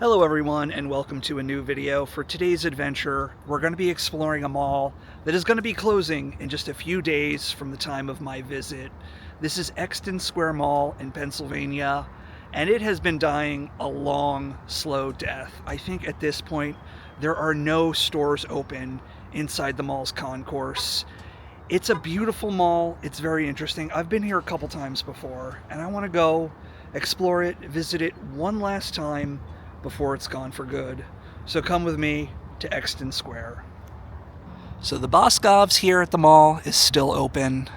Hello everyone and welcome to a new video. For today's adventure, we're going to be exploring a mall that is going to be closing in just a few days from the time of my visit. This is Exton Square Mall in Pennsylvania, and it has been dying a long, slow death. I think at this point there are no stores open inside the mall's concourse. It's a beautiful mall. It's very interesting. I've been here a couple times before, and I want to go explore it, visit it one last time before it's gone for good. So come with me to Exton Square. So the Boscov's here at the mall is still open,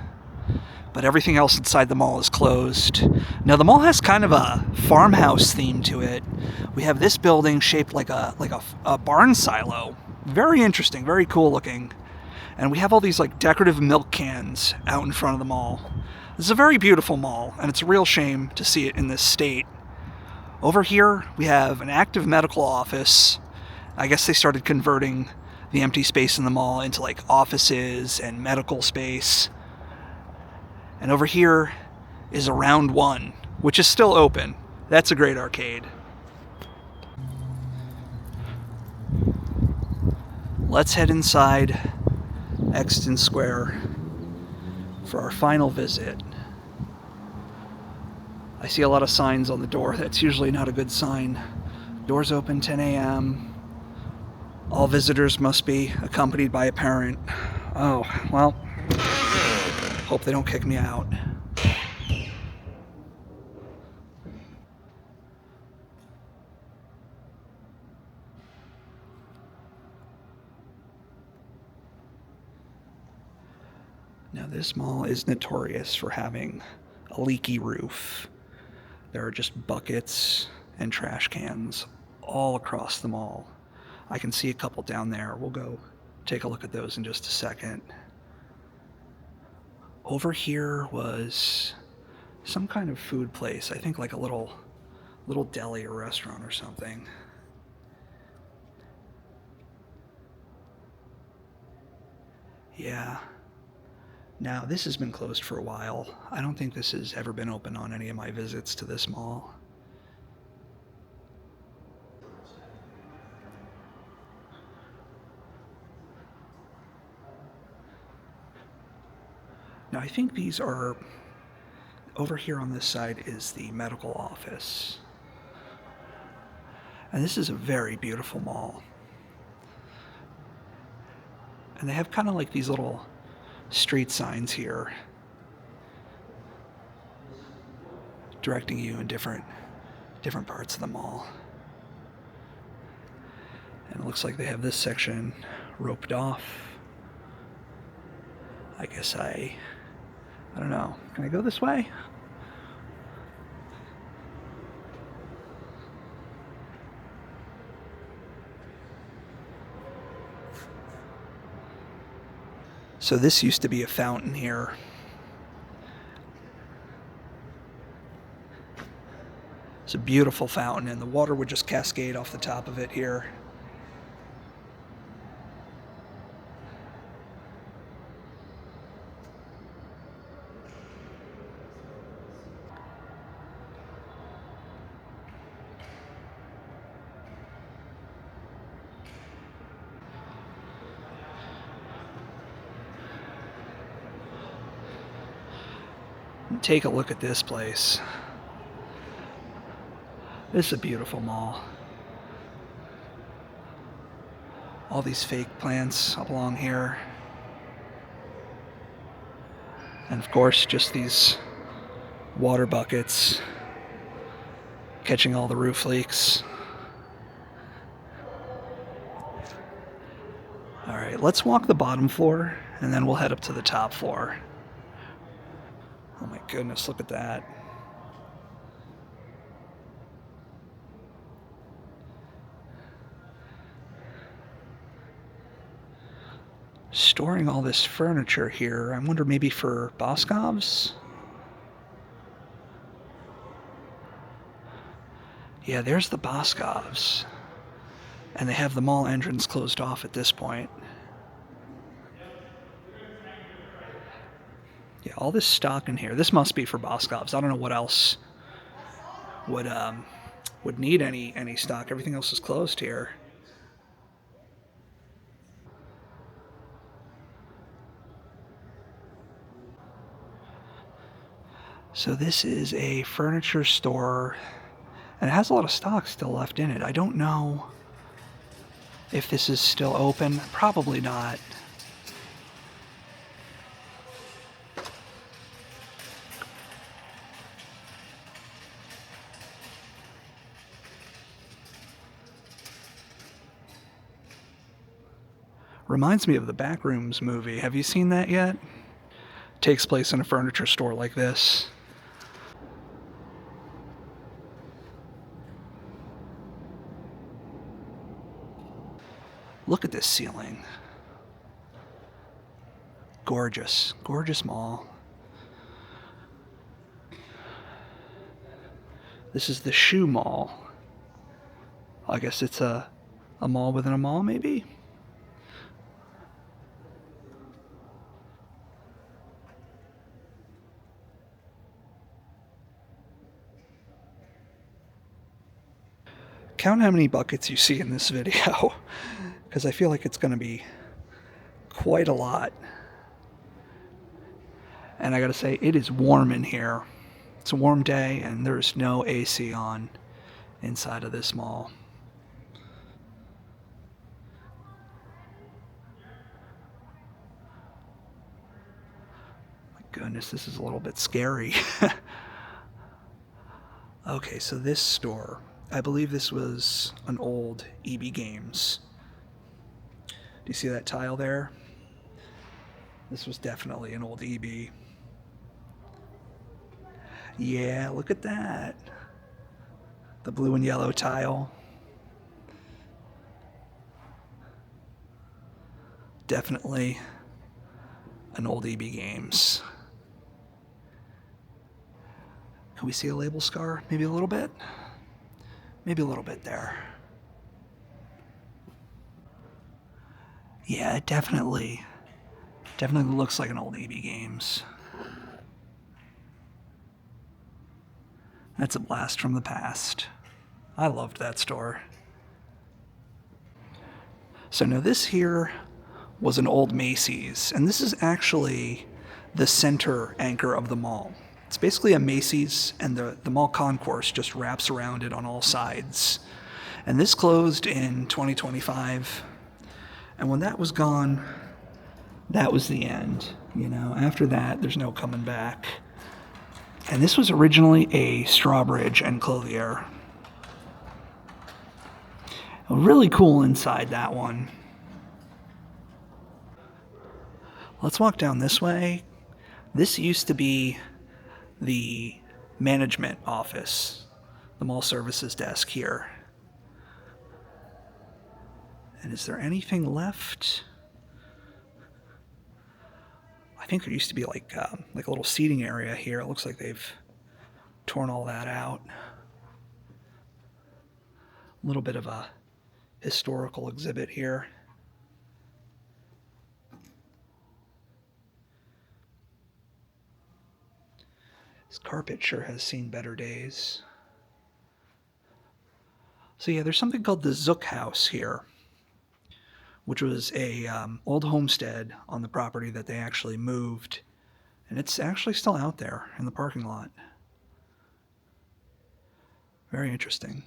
but everything else inside the mall is closed. Now the mall has kind of a farmhouse theme to it. We have this building shaped like a barn silo. Very interesting, very cool looking. And we have all these like decorative milk cans out in front of the mall. This is a very beautiful mall, and it's a real shame to see it in this state. Over here, we have an active medical office. I guess they started converting the empty space in the mall into like offices and medical space. And over here is a Round One, which is still open. That's a great arcade. Let's head inside Exton Square for our final visit. I see a lot of signs on the door. That's usually not a good sign. Doors open 10 a.m. All visitors must be accompanied by a parent. Oh, well, hope they don't kick me out. Now this mall is notorious for having a leaky roof. There are just buckets and trash cans all across the mall. I can see a couple down there. We'll go take a look at those in just a second. Over here was some kind of food place. I think like a little deli or restaurant or something. Yeah. Now, this has been closed for a while. I don't think this has ever been open on any of my visits to this mall. Now, I think these are, over here on this side is the medical office. And this is a very beautiful mall. And they have kind of like these little street signs here directing you in different parts of the mall. And it looks like they have this section roped off. I guess I don't know. Can I go this way? So this used to be a fountain here. It's a beautiful fountain, and the water would just cascade off the top of it here. Take a look at this place. This is a beautiful mall. All these fake plants up along here. And of course, just these water buckets catching all the roof leaks. All right, let's walk the bottom floor and then we'll head up to the top floor. Oh my goodness, look at that. Storing all this furniture here. I wonder maybe for Boscov's? Yeah, there's the Boscov's. And they have the mall entrance closed off at this point. Yeah, all this stock in here. This must be for Boscov's. I don't know what else would would need any stock. Everything else is closed here. So this is a furniture store, and it has a lot of stock still left in it. I don't know if this is still open. Probably not. Reminds me of the Backrooms movie. Have you seen that yet? Takes place in a furniture store like this. Look at this ceiling. Gorgeous, gorgeous mall. This is the shoe mall. I guess it's a mall within a mall, maybe? Count how many buckets you see in this video, because I feel like it's going to be quite a lot. And I gotta say, it is warm in here. It's a warm day, and there's no AC on inside of this mall. My goodness, this is a little bit scary. Okay, so this store, I believe this was an old EB Games. Do you see that tile there? This was definitely an old EB. Yeah, look at that. The blue and yellow tile. Definitely an old EB Games. Can we see a label scar? Maybe a little bit? Maybe a little bit there. Yeah, it definitely looks like an old EB Games. That's a blast from the past. I loved that store. So now this here was an old Macy's, and this is actually the center anchor of the mall. It's basically a Macy's, and the mall concourse just wraps around it on all sides. And this closed in 2025, and when that was gone, that was the end. You know, after that, there's no coming back. And this was originally a Strawbridge and Clothier. Really cool inside that one. Let's walk down this way. This used to be the management office, the mall services desk here. And is there anything left? I think there used to be like a little seating area here. It looks like they've torn all that out. A little bit of a historical exhibit here. This carpet sure has seen better days. So yeah, there's something called the Zuk House here, which was a old homestead on the property that they actually moved, and it's actually still out there in the parking lot. Very interesting.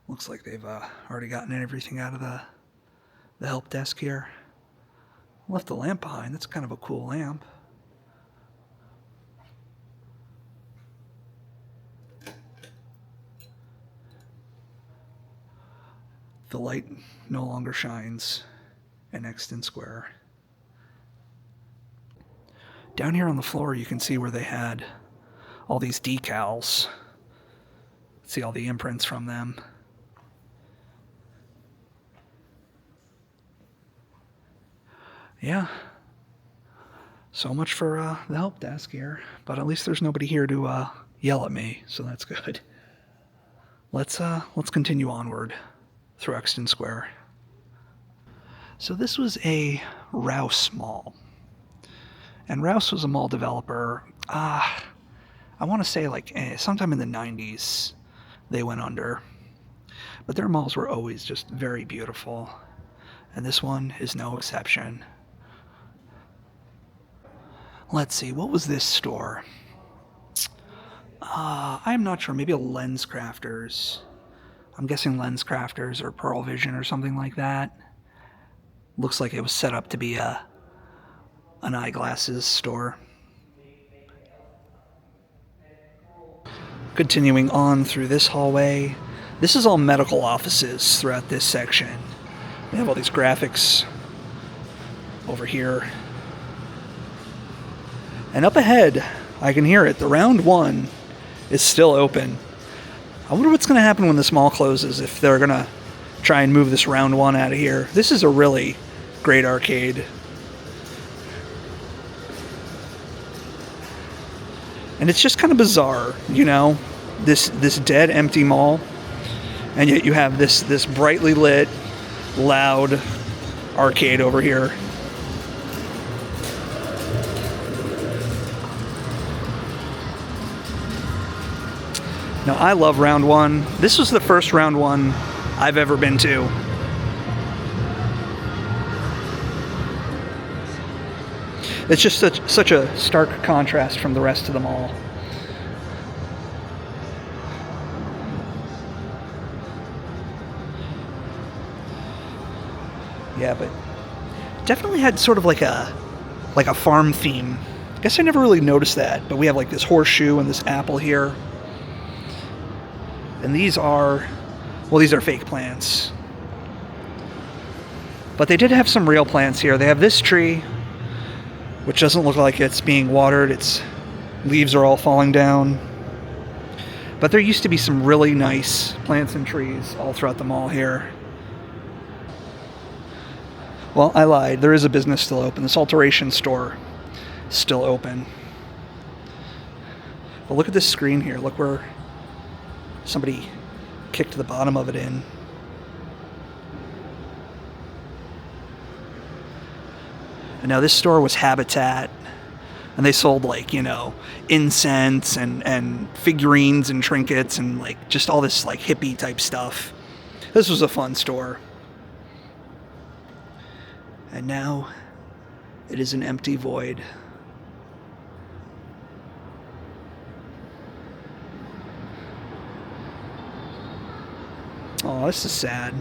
Looks like they've already gotten everything out of the help desk here. Left the lamp behind. That's kind of a cool lamp. The light no longer shines in Exton Square. Down here on the floor, you can see where they had all these decals. See all the imprints from them. Yeah. So much for the help desk here, but at least there's nobody here to yell at me, so that's good. Let's continue onward through Exton Square. So this was a Rouse mall. And Rouse was a mall developer. I want to say like sometime in the 90s they went under. But their malls were always just very beautiful. And this one is no exception. Let's see, what was this store? I'm not sure. Maybe a Lens Crafters. I'm guessing Lens Crafters or Pearl Vision or something like that. Looks like it was set up to be an eyeglasses store. Continuing on through this hallway, this is all medical offices throughout this section. They have all these graphics over here. And up ahead, I can hear it, the round one is still open. I wonder what's going to happen when this mall closes, if they're going to try and move this round one out of here. This is a really great arcade. And it's just kind of bizarre, you know, this dead, empty mall, and yet you have this brightly lit, loud arcade over here. Now, I love round one. This was the first round one I've ever been to. It's just such a stark contrast from the rest of the mall. Yeah, but definitely had sort of like a farm theme. I guess I never really noticed that, but we have like this horseshoe and this apple here. And these are fake plants. But they did have some real plants here. They have this tree, which doesn't look like it's being watered. Its leaves are all falling down. But there used to be some really nice plants and trees all throughout the mall here. Well, I lied. There is a business still open. This alteration store is still open. But look at this screen here. Look where somebody kicked the bottom of it in. And now this store was Habitat, and they sold like, you know, incense and figurines and trinkets and like just all this like hippie type stuff. This was a fun store. And now it is an empty void. Oh, this is sad.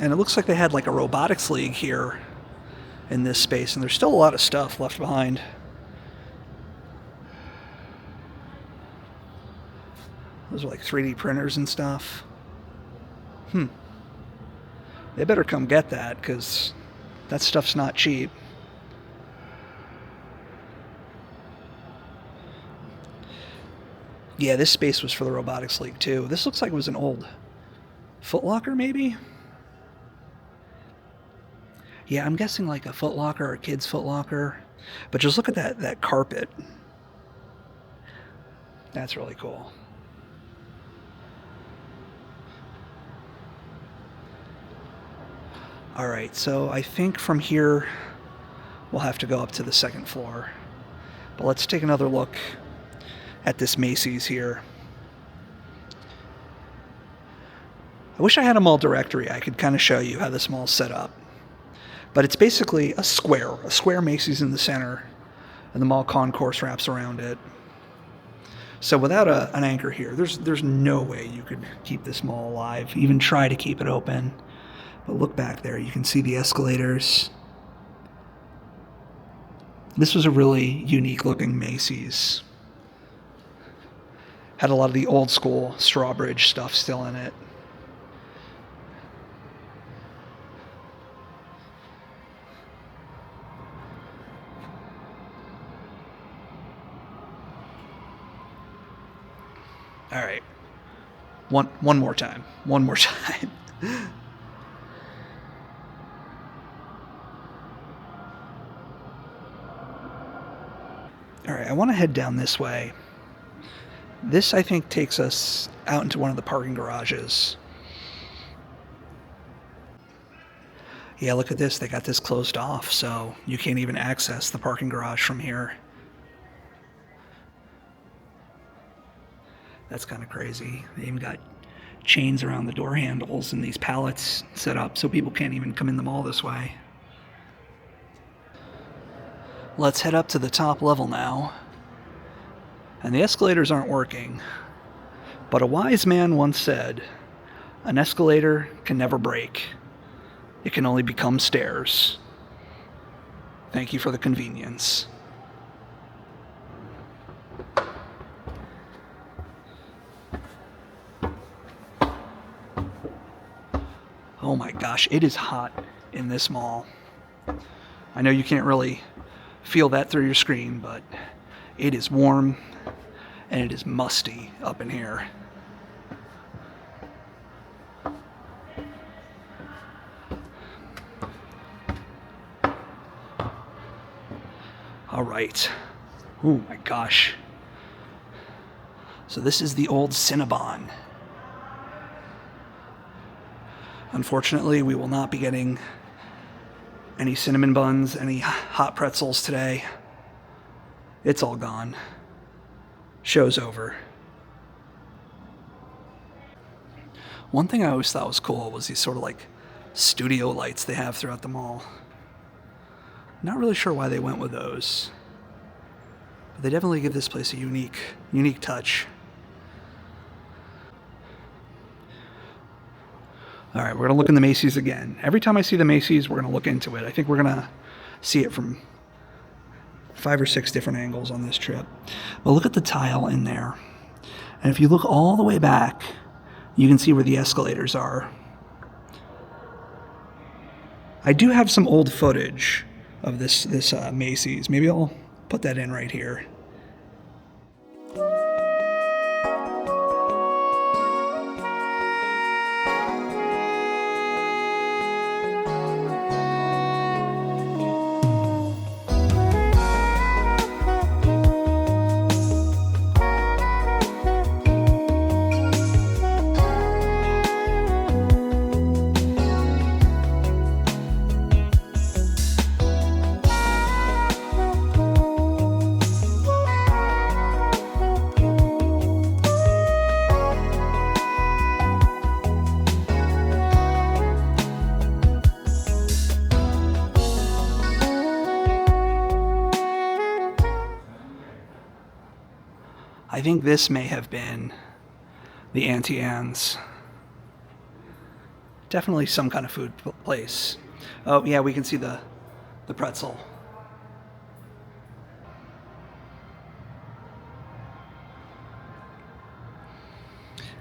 And it looks like they had like a robotics league here in this space, and there's still a lot of stuff left behind. Those are like 3D printers and stuff. They better come get that, because that stuff's not cheap. Yeah, this space was for the robotics league too. This looks like it was an old Foot Locker, maybe? Yeah, I'm guessing like a Foot Locker or a kid's Foot Locker. But just look at that carpet. That's really cool. All right, so I think from here we'll have to go up to the second floor. But let's take another look at this Macy's here. I wish I had a mall directory. I could kind of show you how this mall's set up. But it's basically a square Macy's in the center, and the mall concourse wraps around it. So without an anchor here, there's no way you could keep this mall alive, even try to keep it open. But look back there, you can see the escalators. This was a really unique looking Macy's. Had a lot of the old school Strawbridge stuff still in it. All right, one more time. All right, I want to head down this way. This, I think, takes us out into one of the parking garages. Yeah, look at this. They got this closed off, so you can't even access the parking garage from here. That's kind of crazy. They even got chains around the door handles and these pallets set up so people can't even come in the mall this way. Let's head up to the top level now. And the escalators aren't working. But a wise man once said, an escalator can never break. It can only become stairs. Thank you for the convenience. Oh my gosh, it is hot in this mall. I know you can't really feel that through your screen, but it is warm and it is musty up in here. All right. Oh my gosh. So this is the old Cinnabon. Unfortunately, we will not be getting any cinnamon buns, any hot pretzels today. It's all gone. Show's over. One thing I always thought was cool was these sort of like studio lights they have throughout the mall. Not really sure why they went with those, but they definitely give this place a unique touch. All right, we're gonna look in the Macy's again. Every time I see the Macy's, we're gonna look into it. I think we're gonna see it from 5 or 6 different angles on this trip. But look at the tile in there. And if you look all the way back, you can see where the escalators are. I do have some old footage of this Macy's. Maybe I'll put that in right here. I think this may have been the Auntie Anne's. Definitely some kind of food place. Oh yeah, we can see the pretzel.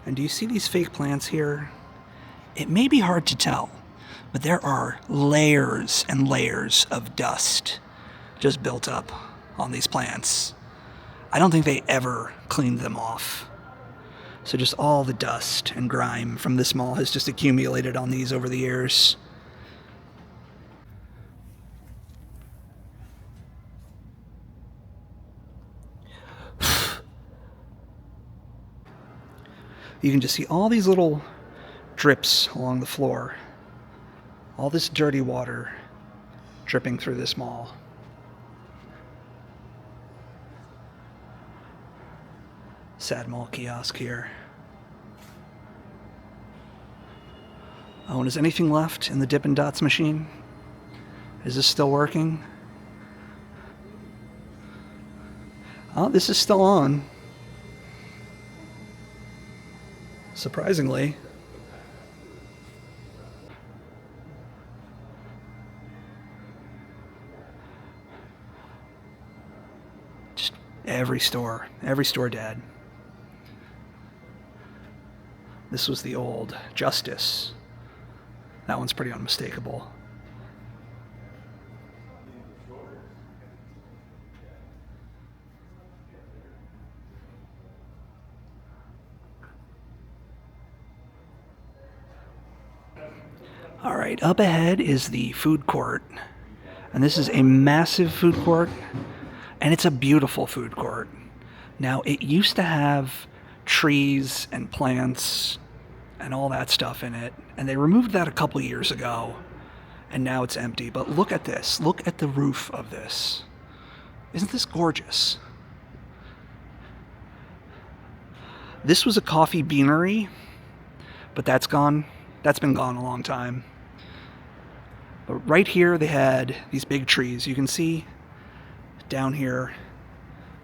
And do you see these fake plants here? It may be hard to tell, but there are layers and layers of dust just built up on these plants. I don't think they ever cleaned them off. So just all the dust and grime from this mall has just accumulated on these over the years. You can just see all these little drips along the floor. All this dirty water dripping through this mall. Sad mall kiosk here. Oh, and is anything left in the Dippin' Dots machine? Is this still working? Oh, this is still on. Surprisingly. Just every store dead. This was the old Justice. That one's pretty unmistakable. All right, up ahead is the food court. And this is a massive food court. And it's a beautiful food court. Now, it used to have trees and plants and all that stuff in it, and they removed that a couple years ago, and now it's empty. But look at this. Look at the roof of this. Isn't this gorgeous? This was a coffee beanery, but that's gone. That's been gone a long time. But right here they had these big trees. You can see down here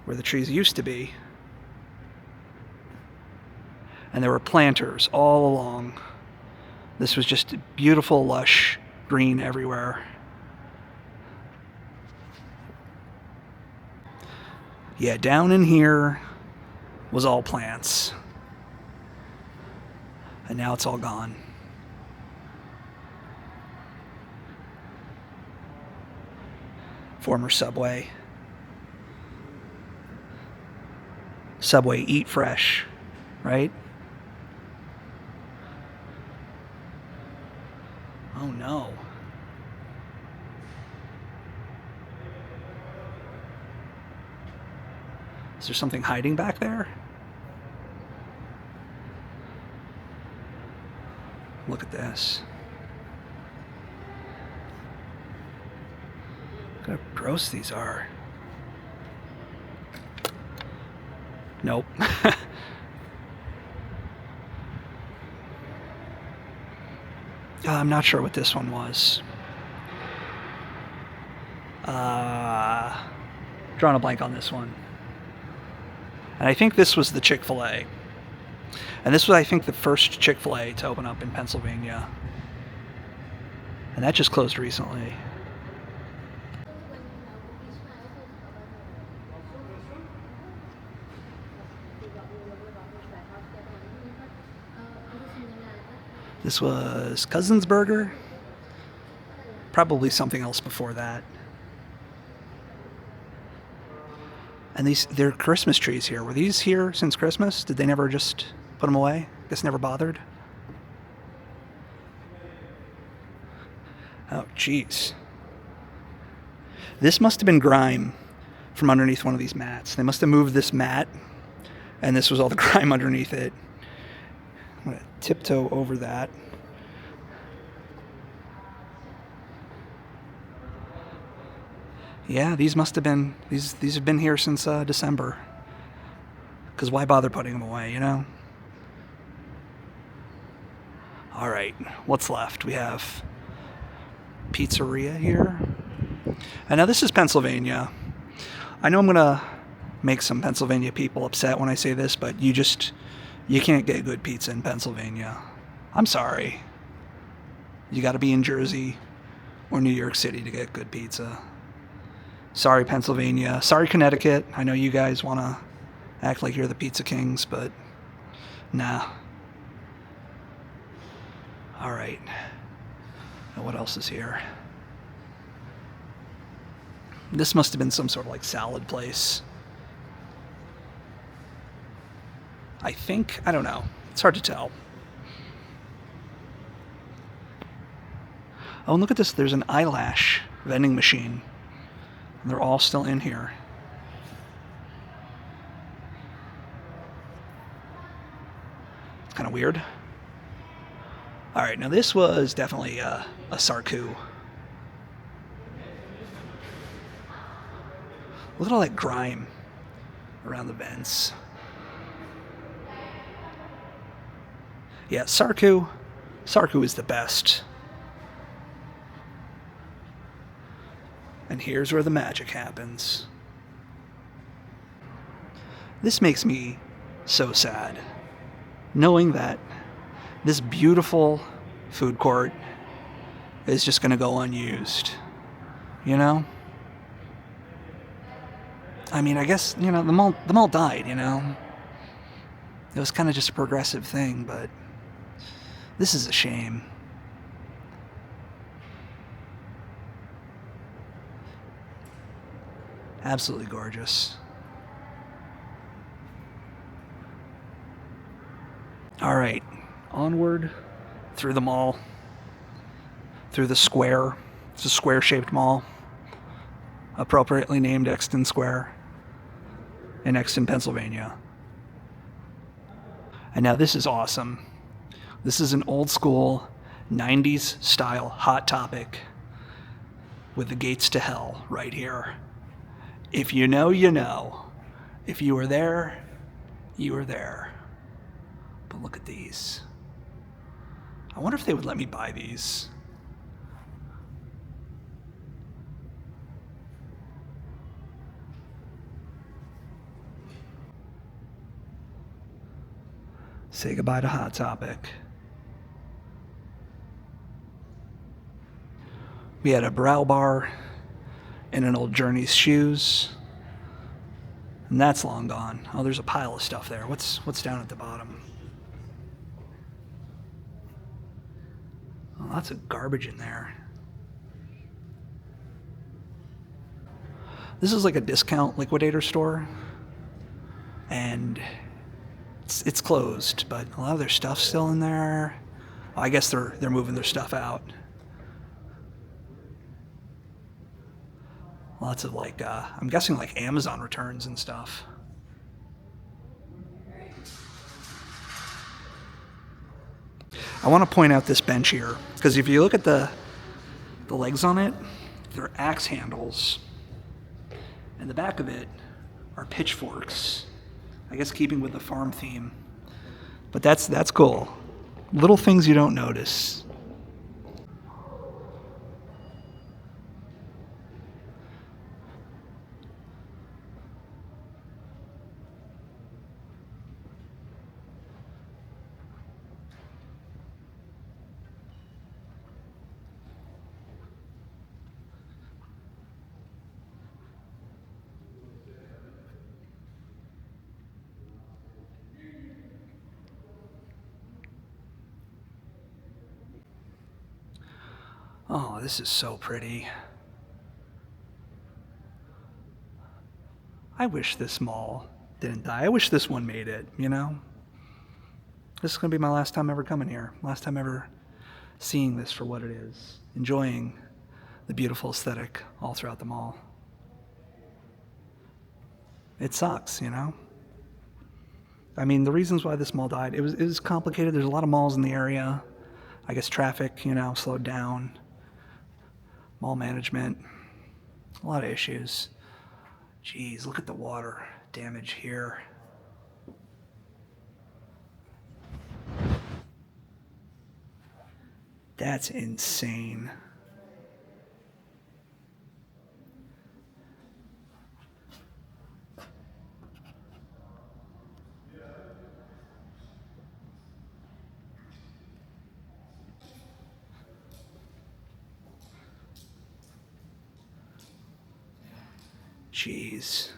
where the trees used to be. And there were planters all along. This was just beautiful, lush green everywhere. Yeah, down in here was all plants. And now it's all gone. Former Subway. Subway, eat fresh, right? Oh no. Is there something hiding back there? Look at this. Look how gross these are. Nope. I'm not sure what this one was. Drawing a blank on this one. And I think this was the Chick-fil-A. And this was, I think, the first Chick-fil-A to open up in Pennsylvania. And that just closed recently. This was Cousin's Burger. Probably something else before that. And they're Christmas trees here. Were these here since Christmas? Did they never just put them away? Guess never bothered. Oh, jeez. This must have been grime from underneath one of these mats. They must have moved this mat, and this was all the grime underneath it. I'm going to tiptoe over that. Yeah, these must have been, these have been here since December. Because why bother putting them away, you know? All right, what's left? We have pizzeria here. And now this is Pennsylvania. I know I'm going to make some Pennsylvania people upset when I say this, but you can't get good pizza in Pennsylvania. I'm sorry. You got to be in Jersey or New York City to get good pizza. Sorry, Pennsylvania. Sorry, Connecticut. I know you guys want to act like you're the pizza kings, but nah. All right. Now what else is here? This must have been some sort of like salad place. I think. I don't know. It's hard to tell. Oh, and look at this. There's an eyelash vending machine. And they're all still in here. It's kind of weird. All right, now this was definitely a Sarku. Look at all that grime around the vents. Yeah, Sarku is the best. And here's where the magic happens. This makes me so sad, knowing that this beautiful food court is just going to go unused. You know? I mean, I guess, you know, the mall died, you know? It was kind of just a progressive thing, but this is a shame. Absolutely gorgeous. All right, onward through the mall, through the square. It's a square-shaped mall. appropriately named Exton Square in Exton, Pennsylvania. And now this is awesome. This is an old school 90s style Hot Topic with the gates to hell right here. If you know, you know. If you were there, you were there. But look at these. I wonder if they would let me buy these. Say goodbye to Hot Topic. We had a brow bar and an old Journey's shoes. And that's long gone. Oh, there's a pile of stuff there. What's down at the bottom? Oh, lots of garbage in there. This is like a discount liquidator store. And it's closed, but a lot of their stuff's still in there. Well, I guess they're moving their stuff out. Lots of like, I'm guessing like Amazon returns and stuff. I want to point out this bench here, because if you look at the legs on it, they're axe handles. And the back of it are pitchforks. I guess keeping with the farm theme. But that's cool. Little things you don't notice. Oh, this is so pretty. I wish this mall didn't die. I wish this one made it, you know? This is going to be my last time ever coming here. Last time ever seeing this for what it is. Enjoying the beautiful aesthetic all throughout the mall. It sucks, you know? I mean, the reasons why this mall died, it was complicated. There's a lot of malls in the area. I guess traffic, you know, slowed down. Mall management, a lot of issues. Jeez, look at the water damage here. That's insane. Jeez.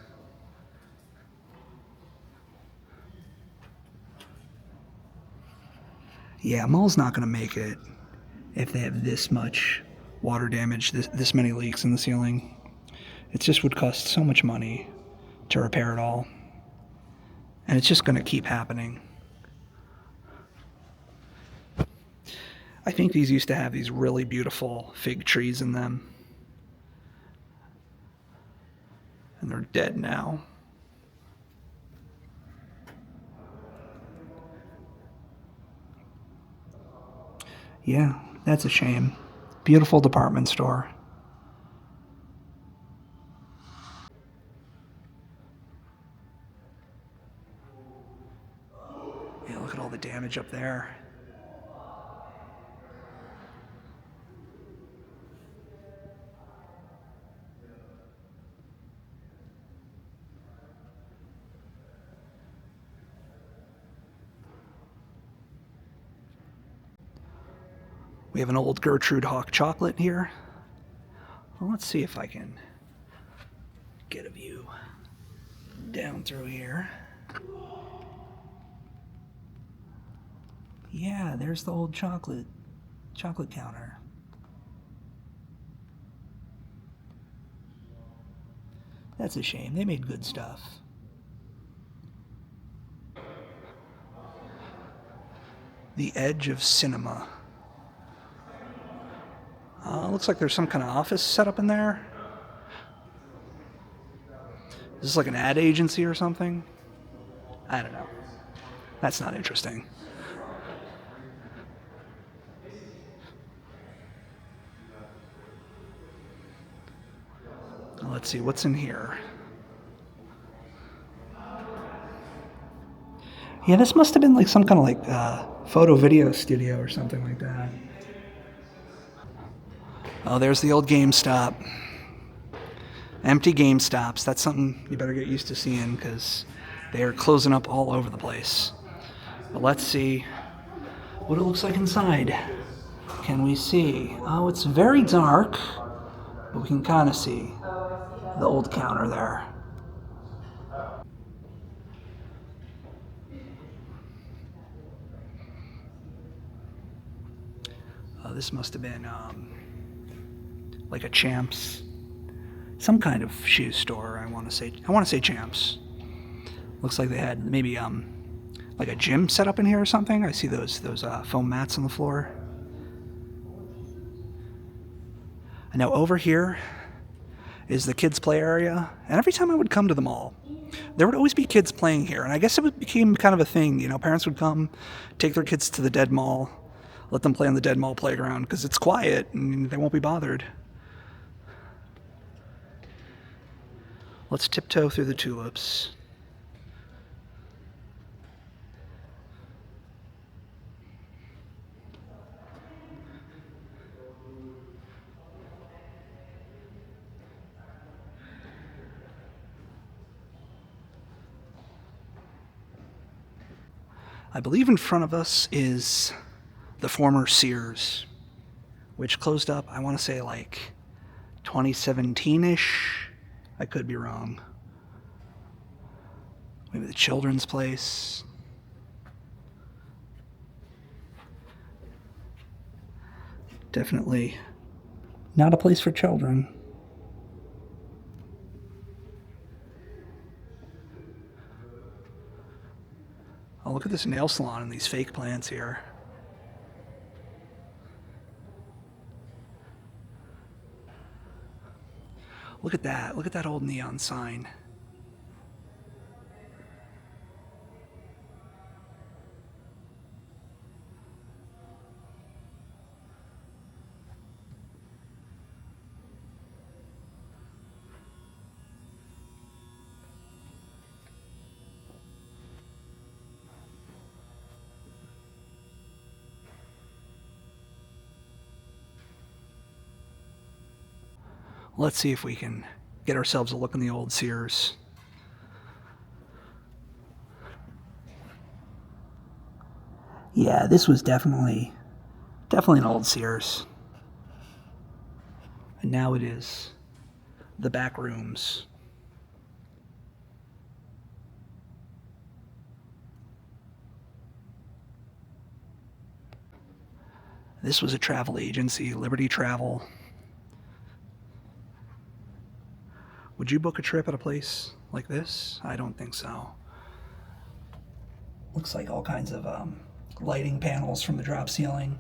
Yeah, mall's not going to make it if they have this much water damage, this many leaks in the ceiling. It just would cost so much money to repair it all. And it's just going to keep happening. I think these used to have these really beautiful fig trees in them. And they're dead now. Yeah, that's a shame. Beautiful department store. Yeah, look at all the damage up there. We have an old Gertrude Hawk chocolate here. Well, let's see if I can get a view down through here. Yeah, there's the old chocolate counter. That's a shame. They made good stuff. The Edge of Cinema. Looks like there's some kind of office set up in there. Is this like an ad agency or something? I don't know. That's not interesting. Let's see, what's in here? Yeah, this must have been like some kind of like photo video studio or something like that. Oh, there's the old GameStop. Empty GameStops. That's something you better get used to seeing because they are closing up all over the place. But let's see what it looks like inside. Can we see? Oh, it's very dark, but we can kind of see the old counter there. This must have been like a Champs, some kind of shoe store. I want to say Champs. Looks like they had maybe like a gym set up in here or something. I see those foam mats on the floor. And now over here is the kids' play area. And every time I would come to the mall, there would always be kids playing here. And I guess it became kind of a thing. You know, parents would come, take their kids to the Dead Mall, let them play on the Dead Mall playground because it's quiet and they won't be bothered. Let's tiptoe through the tulips. I believe in front of us is the former Sears, which closed up, I want to say like 2017-ish. I could be wrong. Maybe the Children's Place. Definitely not a place for children. Oh, look at this nail salon and these fake plants here. Look at that. Look at that old neon sign. Let's see if we can get ourselves a look in the old Sears. Yeah, this was definitely an old Sears. And now it is the back rooms. This was a travel agency, Liberty Travel. Would you book a trip at a place like this? I don't think so. Looks like all kinds of lighting panels from the drop ceiling.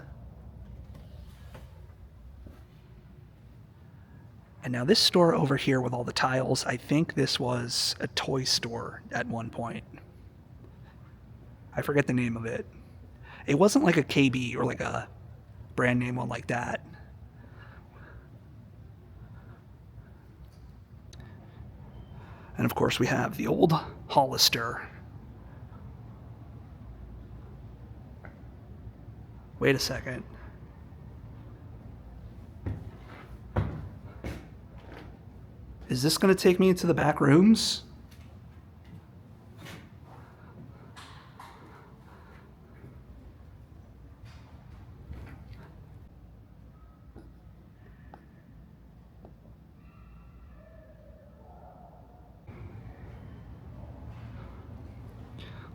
And now this store over here with all the tiles, I think this was a toy store at one point. I forget the name of it. It wasn't like a KB or like a brand name one like that. And of course we have the old Hollister. Wait a second. Is this going to take me into the back rooms?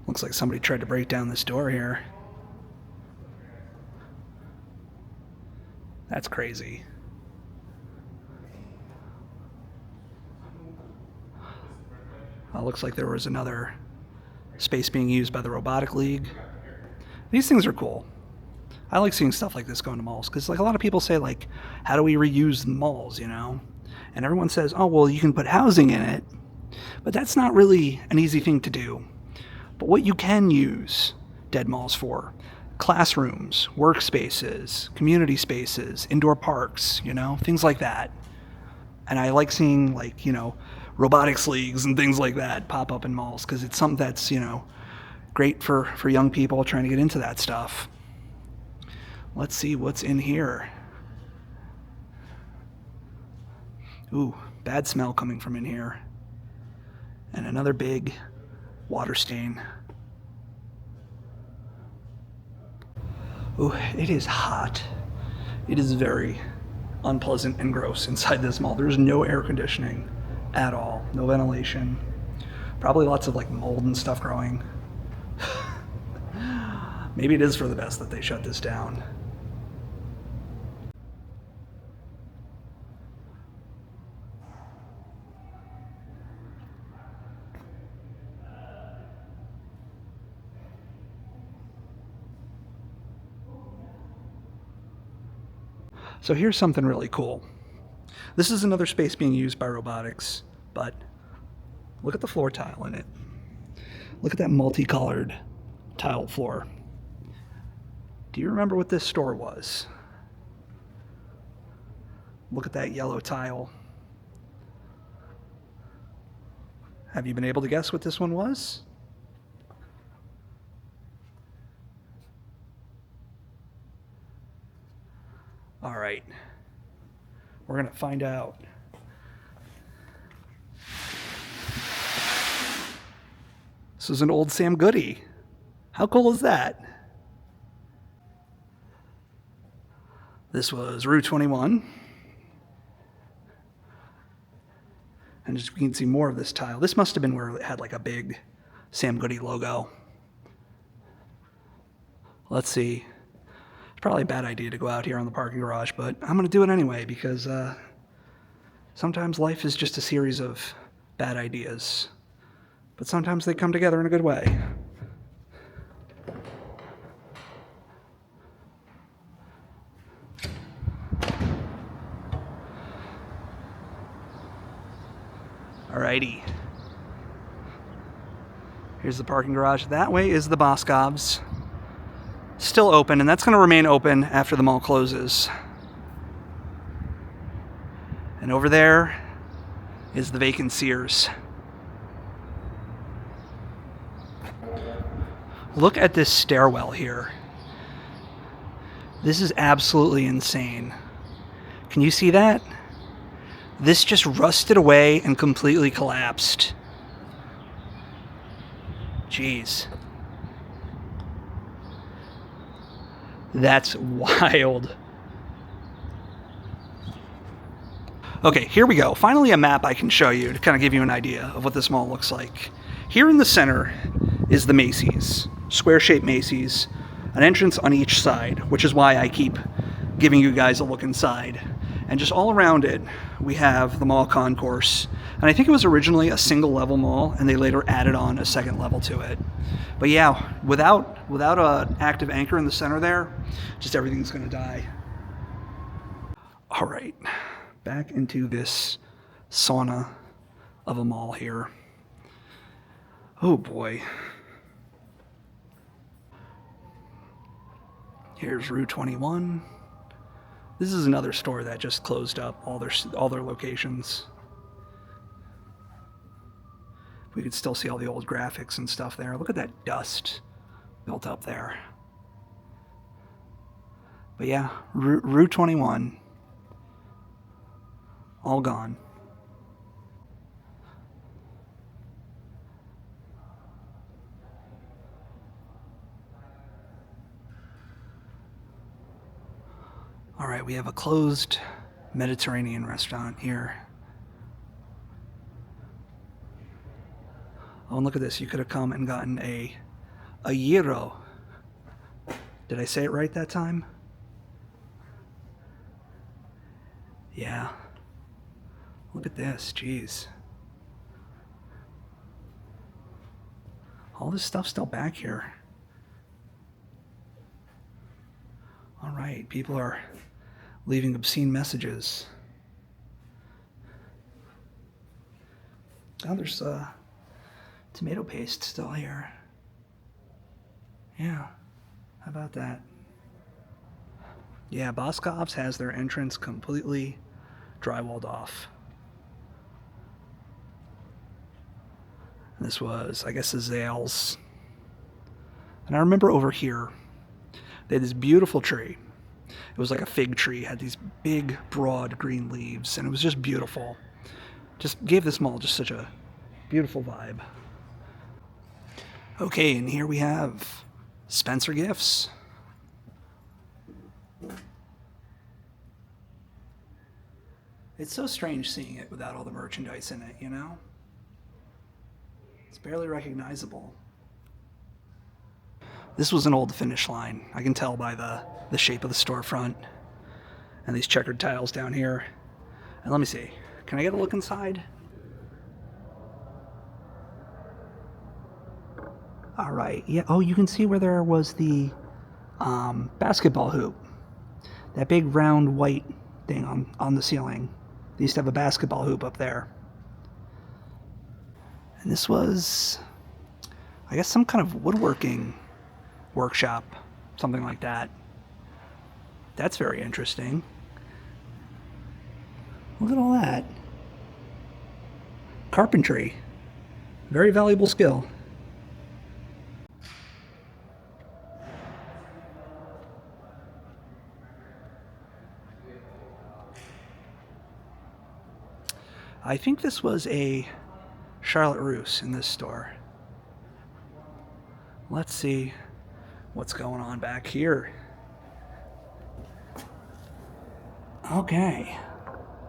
Looks like somebody tried to break down this door here. That's crazy. Looks like there was another space being used by the Robotic League. These things are cool. I like seeing stuff like this going to malls because like a lot of people say like, how do we reuse malls, you know? And everyone says, oh, well, you can put housing in it But that's not really an easy thing to do. But what you can use dead malls for: classrooms, workspaces, community spaces, indoor parks, things like that. And I like seeing, like, robotics leagues and things like that pop up in malls, because it's something that's, great for young people trying to get into that stuff. Let's see what's in here. Ooh, bad smell coming from in here. And another big water stain. Ooh, it is hot. It is very unpleasant and gross inside this mall. There's no air conditioning at all, no ventilation. Probably lots of like mold and stuff growing. Maybe it is for the best that they shut this down. So here's something really cool. This is another space being used by robotics, but look at the floor tile in it. Look at that multicolored tile floor. Do you remember what this store was? Look at that yellow tile. Have you been able to guess what this one was? All right, we're gonna find out. This is an old Sam Goody. How cool is that? This was Rue 21. And as we can see more of this tile. This must have been where it had like a big Sam Goody logo. Let's see. It's probably a bad idea to go out here on the parking garage, but I'm going to do it anyway, because sometimes life is just a series of bad ideas. But sometimes they come together in a good way. Alrighty. Here's the parking garage. That way is the Boscov's. Still open, and that's going to remain open after the mall closes. And over there is the vacant Sears. Look at this stairwell here. This is absolutely insane. Can you see that? This just rusted away and completely collapsed. Jeez. That's wild. Okay, here we go. Finally a map I can show you to kind of give you an idea of what this mall looks like. Here in the center is the Macy's, square-shaped Macy's, an entrance on each side, which is why I keep giving you guys a look inside. And just all around it, we have the mall concourse. And I think it was originally a single level mall, and they later added on a second level to it. But yeah, without an active anchor in the center there, just everything's gonna die. All right, back into this sauna of a mall here. Oh boy. Here's Rue 21. This is another store that just closed up all their locations. We could still see all the old graphics and stuff there. Look at that dust built up there. But yeah, Rue 21, all gone. All right, we have a closed Mediterranean restaurant here. Oh, and look at this. You could have come and gotten a gyro. Did I say it right that time? Yeah. Look at this. Jeez. All this stuff's still back here. All right, people are leaving obscene messages. Oh, there's tomato paste still here. Yeah, how about that? Yeah, Boscov's has their entrance completely drywalled off. This was, I guess, Azale's. And I remember over here, they had this beautiful tree. It was like a fig tree, had these big, broad green leaves, and it was just beautiful. Just gave this mall just such a beautiful vibe. Okay, and here we have Spencer Gifts. It's so strange seeing it without all the merchandise in it, you know? It's barely recognizable. This was an old Finish Line. I can tell by the shape of the storefront and these checkered tiles down here. And let me see, can I get a look inside? All right, yeah, oh, you can see where there was the basketball hoop. That big round white thing on the ceiling. They used to have a basketball hoop up there. And this was, I guess, some kind of woodworking workshop, something like that. That's very interesting. Look at all that. Carpentry. Very valuable skill. I think this was a Charlotte Russe in this store. Let's see what's going on back here. Okay.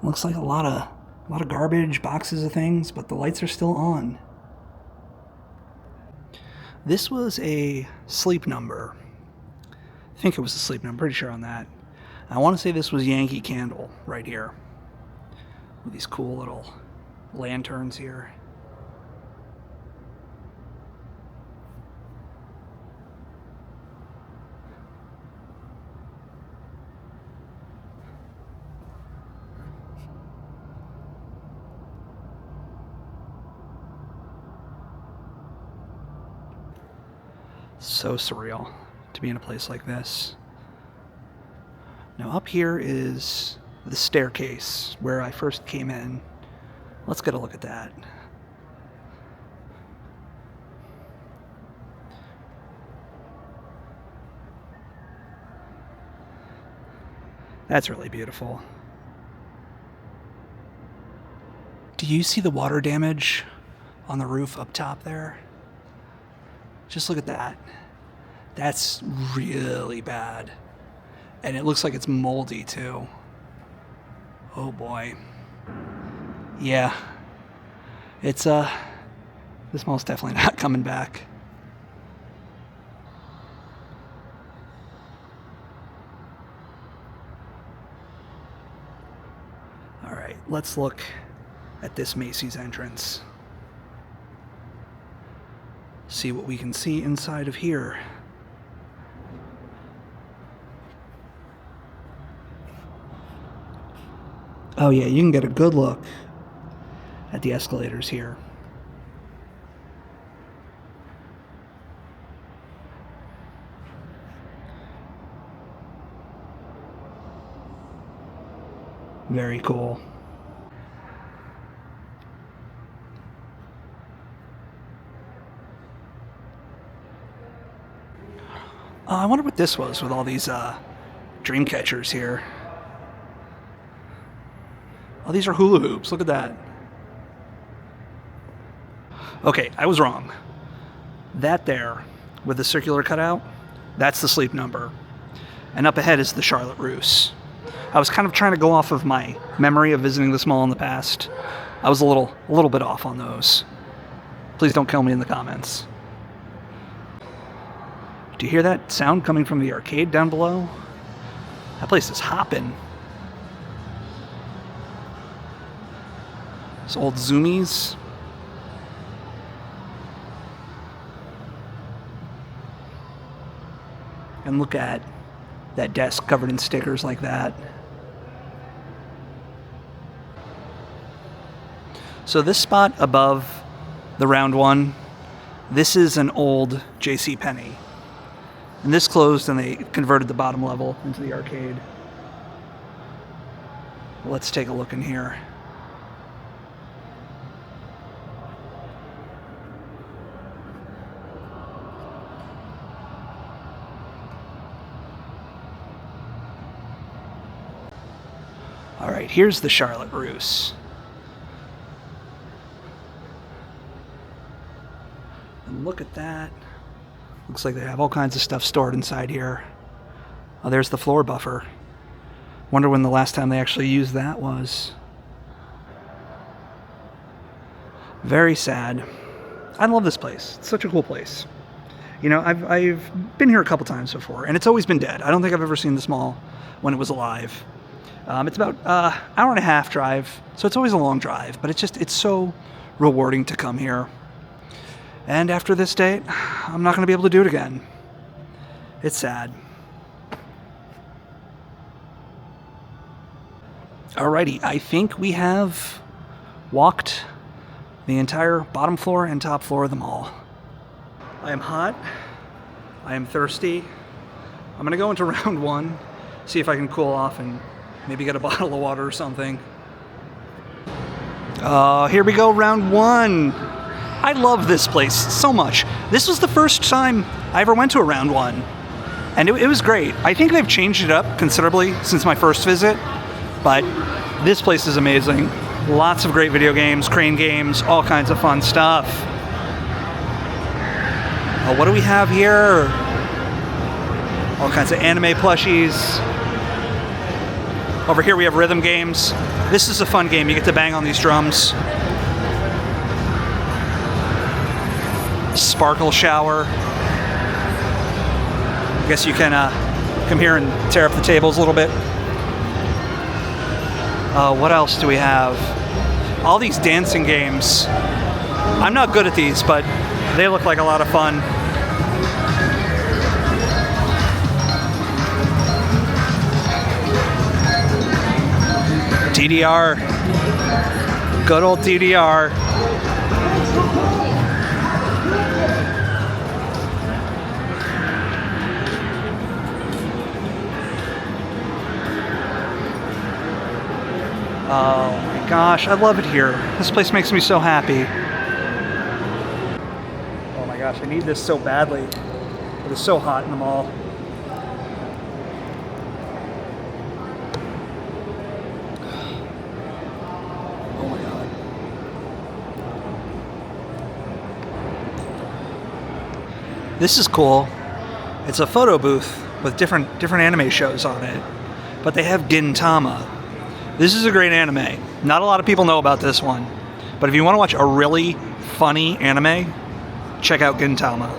Looks like a lot of garbage, boxes of things, but the lights are still on. This was a Sleep Number. I think it was a Sleep Number, pretty sure on that. I want to say this was Yankee Candle right here. With these cool little lanterns here. So surreal to be in a place like this. Now up here is the staircase where I first came in. Let's get a look at that. That's really beautiful. Do you see the water damage on the roof up top there? Just look at that. That's really bad. And it looks like it's moldy too. Oh boy. Yeah. It's this mall's definitely not coming back. All right, let's look at this Macy's entrance. See what we can see inside of here. Oh yeah, you can get a good look at the escalators here. Very cool. I wonder what this was with all these dream catchers here. Oh, these are hula hoops. Look at that. Okay, I was wrong. That there, with the circular cutout, that's the Sleep Number. And up ahead is the Charlotte Russe. I was kind of trying to go off of my memory of visiting this mall in the past. I was a little bit off on those. Please don't kill me in the comments. Do you hear that sound coming from the arcade down below? That place is hopping. Those old zoomies. And look at that desk covered in stickers like that. So this spot above the round one, this is an old JCPenney. And this closed and they converted the bottom level into the arcade. Let's take a look in here. All right, here's the Charlotte Russe. And look at that. Looks like they have all kinds of stuff stored inside here. Oh, there's the floor buffer. Wonder when the last time they actually used that was. Very sad. I love this place. It's such a cool place. You know, I've been here a couple times before, and it's always been dead. I don't think I've ever seen this mall when it was alive. It's about an hour and a half drive, so it's always a long drive, but it's so rewarding to come here. And after this date, I'm not going to be able to do it again. It's sad. Alrighty, I think we have walked the entire bottom floor and top floor of the mall. I am hot. I am thirsty. I'm going to go into round one, see if I can cool off and maybe get a bottle of water or something. Here we go, round one. I love this place so much. This was the first time I ever went to a round one, and it was great. I think they've changed it up considerably since my first visit, but this place is amazing. Lots of great video games, crane games, all kinds of fun stuff. What do we have here? All kinds of anime plushies. Over here we have rhythm games. This is a fun game. You get to bang on these drums. Sparkle shower. I guess you can come here and tear up the tables a little bit. What else do we have? All these dancing games. I'm not good at these, but they look like a lot of fun. DDR. Good old DDR. Oh my gosh, I love it here. This place makes me so happy. Oh my gosh, I need this so badly. It is so hot in the mall. Oh my god. This is cool. It's a photo booth with different anime shows on it. But they have Gintama. This is a great anime. Not a lot of people know about this one. But if you want to watch a really funny anime, check out Gintama.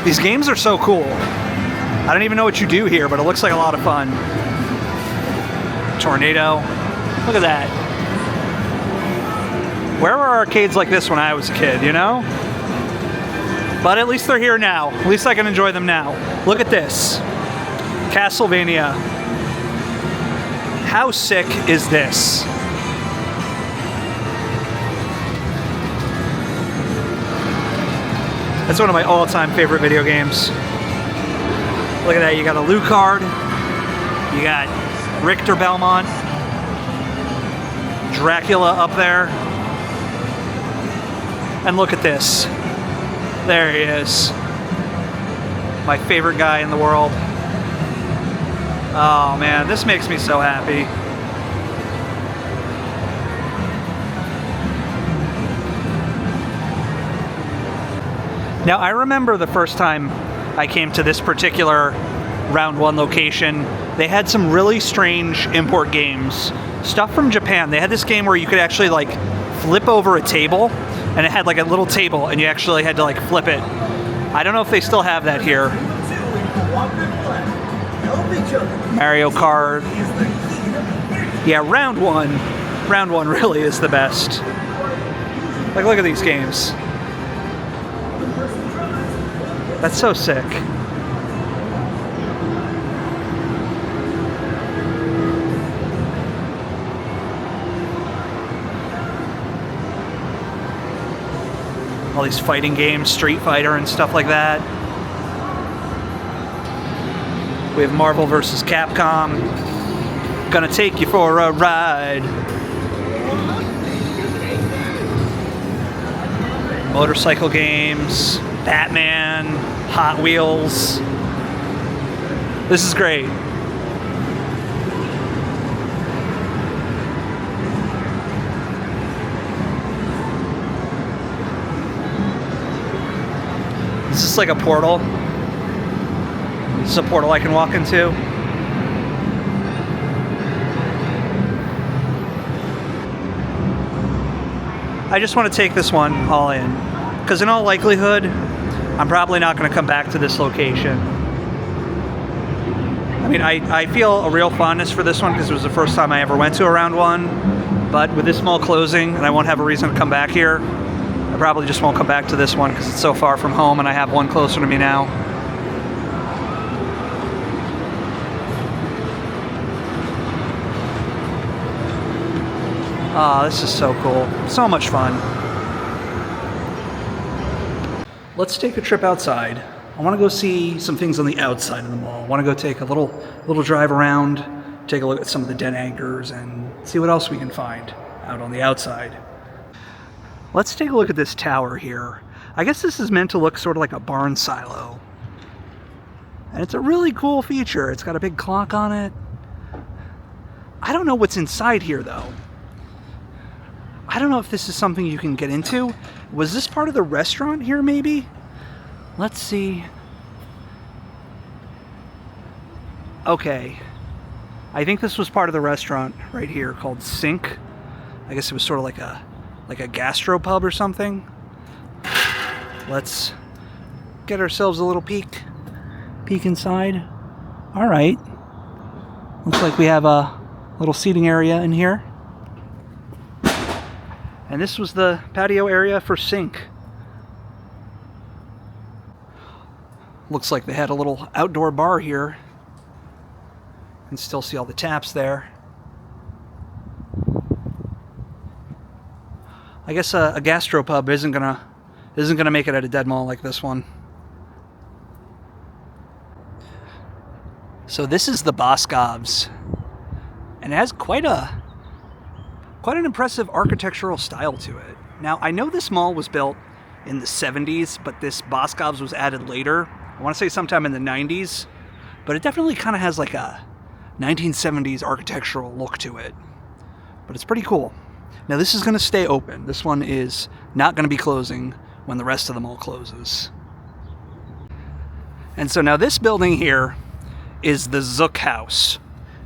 These games are so cool. I don't even know what you do here, but it looks like a lot of fun. Tornado. Look at that. Where were arcades like this when I was a kid, you know? But at least they're here now. At least I can enjoy them now. Look at this. Castlevania. How sick is this? That's one of my all-time favorite video games. Look at that, you got a Lucard, you got Richter Belmont, Dracula up there, and look at this. There he is. My favorite guy in the world. Oh man, this makes me so happy. Now I remember the first time I came to this particular round one location. They had some really strange import games. Stuff from Japan. They had this game where you could actually like flip over a table, and it had like a little table and you actually had to like flip it. I don't know if they still have that here. Mario Kart. Yeah, round one really is the best. Like, look at these games. That's so sick. All these fighting games, Street Fighter and stuff like that. We have Marvel vs. Capcom. Gonna take you for a ride. Motorcycle games, Batman, Hot Wheels. This is great. Is this like a portal? Is this a portal I can walk into? I just want to take this one all in, because in all likelihood, I'm probably not going to come back to this location. I mean, I feel a real fondness for this one because it was the first time I ever went to a round one, but with this mall closing and I won't have a reason to come back here, I probably just won't come back to this one because it's so far from home and I have one closer to me now. Ah, this is so cool. So much fun. Let's take a trip outside. I want to go see some things on the outside of the mall. I want to go take a little drive around, take a look at some of the dead anchors and see what else we can find out on the outside. Let's take a look at this tower here. I guess this is meant to look sort of like a barn silo. And it's a really cool feature. It's got a big clock on it. I don't know what's inside here though. I don't know if this is something you can get into. Was this part of the restaurant here maybe? Let's see. Okay. I think this was part of the restaurant right here called Sink. I guess it was sort of like a gastropub or something. Let's get ourselves a little peek inside. All right. Looks like we have a little seating area in here. And this was the patio area for Sink. Looks like they had a little outdoor bar here. You can still see all the taps there. I guess a gastropub isn't gonna make it at a dead mall like this one. So this is the Boscov's, and it has quite an impressive architectural style to it. Now, I know this mall was built in the 70s, but this Boscov's was added later. I want to say sometime in the 90s, but it definitely kind of has like a 1970s architectural look to it. But it's pretty cool. Now, this is going to stay open. This one is not going to be closing when the rest of the mall closes. And so now this building here is the Zuk House.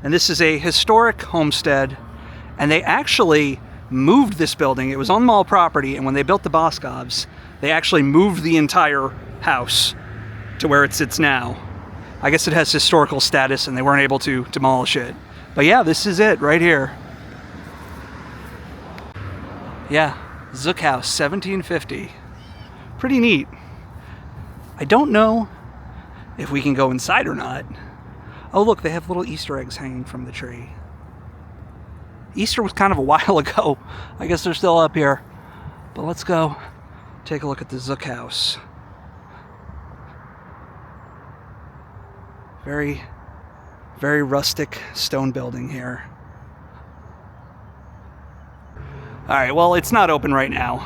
And this is a historic homestead. And they actually moved this building. It was on mall property, and when they built the Boscov's, they actually moved the entire house to where it sits now. I guess it has historical status, and they weren't able to demolish it. But yeah, this is it right here. Yeah, Zuk House, 1750. Pretty neat. I don't know if we can go inside or not. Oh, look, they have little Easter eggs hanging from the tree. Easter was kind of a while ago. I guess they're still up here. But let's go take a look at the Zuk House. Very, very rustic stone building here. Alright, well, it's not open right now.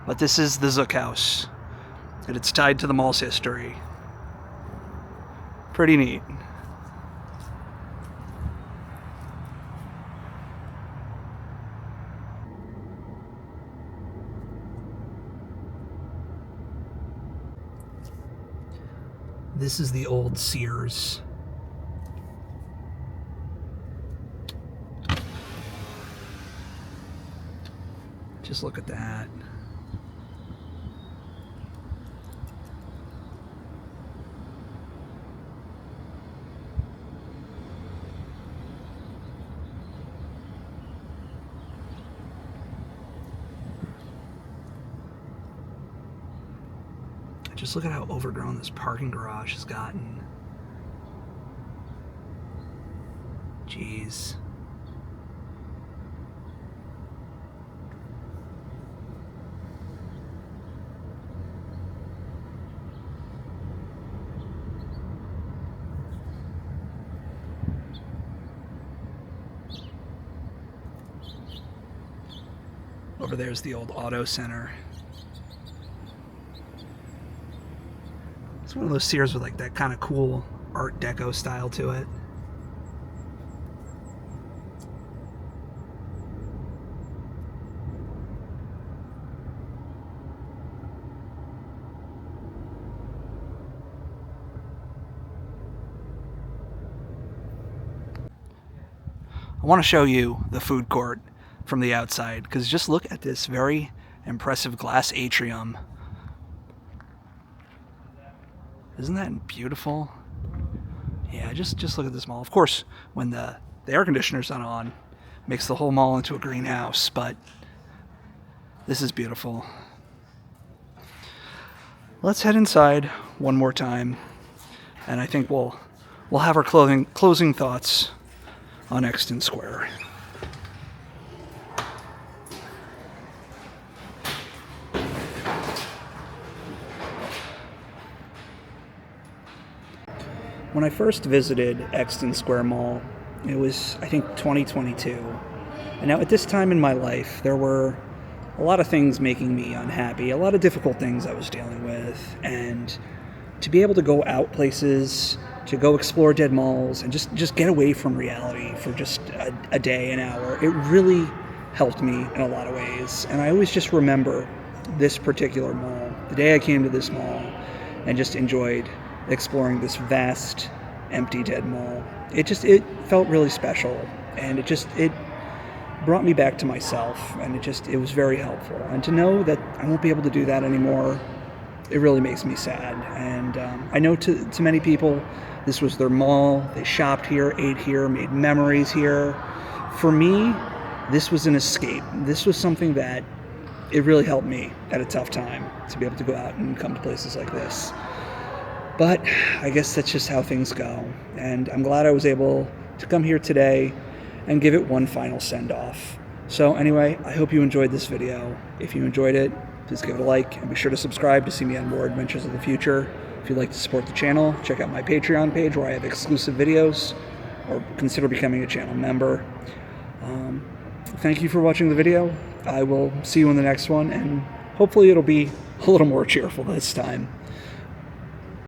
But this is the Zuk House. And it's tied to the mall's history. Pretty neat. This is the old Sears. Just look at that. Just look at how overgrown this parking garage has gotten. Jeez. Over there's the old auto center. It's one of those Sears with like that kind of cool Art Deco style to it. I want to show you the food court from the outside, because just look at this very impressive glass atrium. Isn't that beautiful? Yeah, just look at this mall. Of course, when the air conditioner's not on, makes the whole mall into a greenhouse, but this is beautiful. Let's head inside one more time, and I think we'll have our closing thoughts on Exton Square. When I first visited Exton Square Mall, it was, I think, 2022. And now at this time in my life, there were a lot of things making me unhappy, a lot of difficult things I was dealing with. And to be able to go out places, to go explore dead malls, and just get away from reality for just a day, an hour, it really helped me in a lot of ways. And I always just remember this particular mall, the day I came to this mall, and just enjoyed exploring this vast, empty, dead mall. It felt really special, and it brought me back to myself, and it was very helpful. And to know that I won't be able to do that anymore, it really makes me sad. And I know to many people, this was their mall. They shopped here, ate here, made memories here. For me, this was an escape. This was something that it really helped me at a tough time, to be able to go out and come to places like this. But I guess that's just how things go. And I'm glad I was able to come here today and give it one final send-off. So anyway, I hope you enjoyed this video. If you enjoyed it, please give it a like, and be sure to subscribe to see me on more adventures of the future. If you'd like to support the channel, check out my Patreon page where I have exclusive videos, or consider becoming a channel member. Thank you for watching the video. I will see you in the next one, and hopefully it'll be a little more cheerful this time.